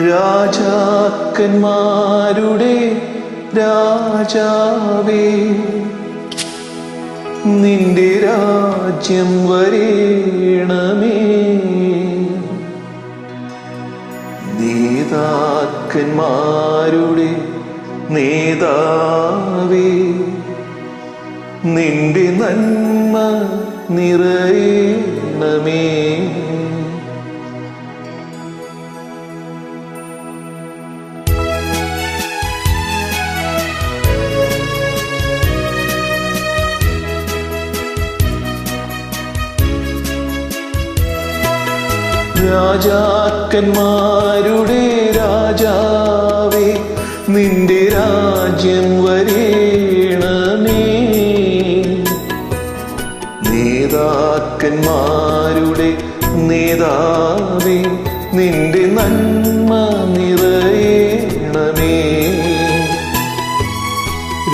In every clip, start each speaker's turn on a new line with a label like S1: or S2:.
S1: രാജാക്കന്മാരുടെ രാജാവേ, നിന്റെ രാജ്യം വരേണമേ. നേതാക്കന്മാരുടെ നേതാവേ, നിന്റെ നന്മ നിറയണമേ. രാജാക്കന്മാരുടെ രാജാവേ, നിന്റെ രാജ്യം വരേണമേ. നേതാക്കന്മാരുടെ നേതാവേ, നിന്റെ നന്മ നിറയണമേ.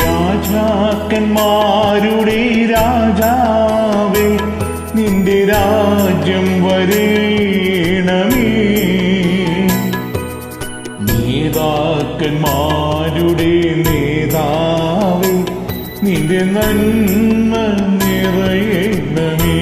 S2: രാജാക്കന്മാരുടെ രാജാവേ, നിന്റെ രാജ്യം വരേണമേ. നേതാക്കന്മാരുടെ നേതാവേ, നിന്റെ നന്മ നിറയണമേ.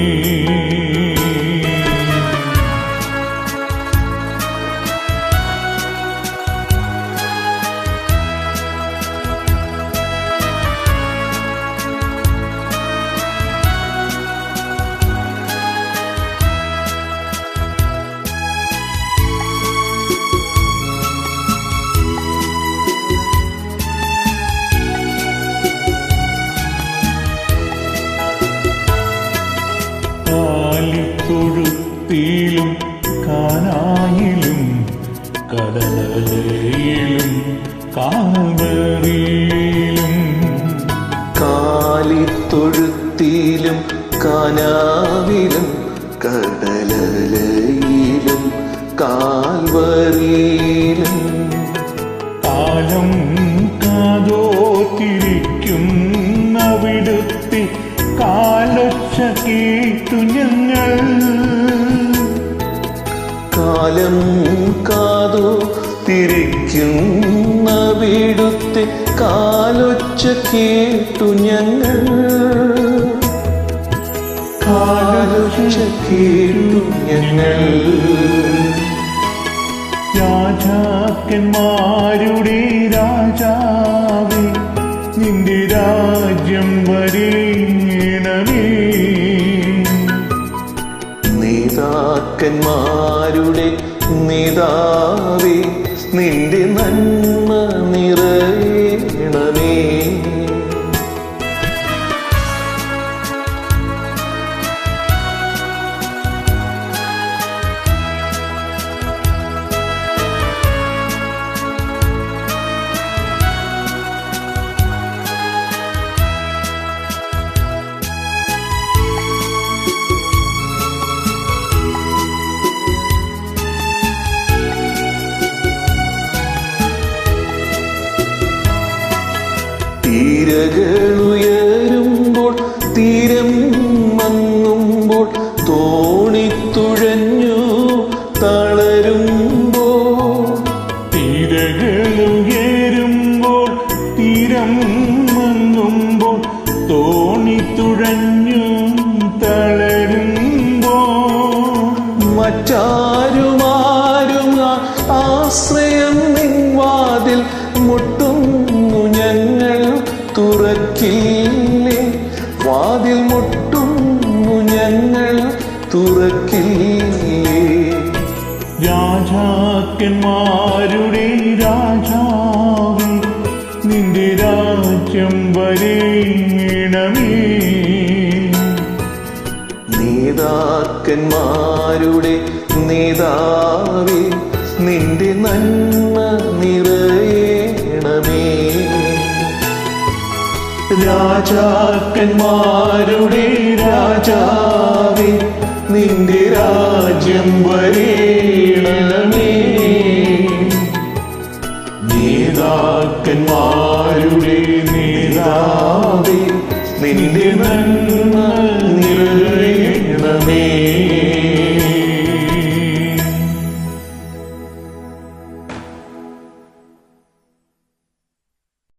S2: തൊഴുത്തിലും കാനായിലും കടലയിലും കാൽവരിയിലും.
S1: കാലിത്തൊഴുത്തിലും കാനാവിലും കടലയിലും കാൽവരിയിലും.
S2: കാലം കാതോത്തിരിക്കുന്നവിടുത്തെ കാലൊച്ച കേട്ടു ഞങ്ങൾ.
S1: കാലം കാതോ തിരിക്കുന്നവിടുത്തെ കാലൊച്ച കേട്ടു ഞങ്ങൾ. കാലൊച്ച കേട്ടു ഞങ്ങൾ.
S2: രാജാക്കന്മാരുടെ രാജാവേ, നിന്റെ രാജ്യം വരേണമേ.
S1: നേതാക്കന്മാരുടെ നേതാവേ, നിന്റെ നന്മ നിറയണമേ. തിരകളുയരുമ്പോൾ തീരം മങ്ങുമ്പോൾ തോണിത്തുഴഞ്ഞു തളരുമ്പോൾ.
S2: തിരകളുയരുമ്പോൾ തീരം മങ്ങുമ്പോൾ തോണിത്തുഴഞ്ഞു തളരുമ്പോൾ.
S1: മറ്റാരുമാരും ആശ്രയം നിൻ വാതിൽ മുട്ടുന്നു ഞങ്ങൾ തുറക്കില്ലേ. വാതിൽ മുട്ടുന്നു ഞങ്ങൾ തുറക്കില്ലേ.
S2: രാജാക്കന്മാരുടെ രാജാവേ, നിന്റെ രാജ്യം വരേണമേ.
S1: നേതാക്കന്മാരുടെ നേതാവേ, നിന്റെ നന്മ നിറയണമേ. രാജാക്കന്മാരുടെ രാജാവേ, നിന്റെ രാജ്യം വരേണമേ. നേതാക്കന്മാരുടെ നേതാവേ, നിന്റെ നന്മ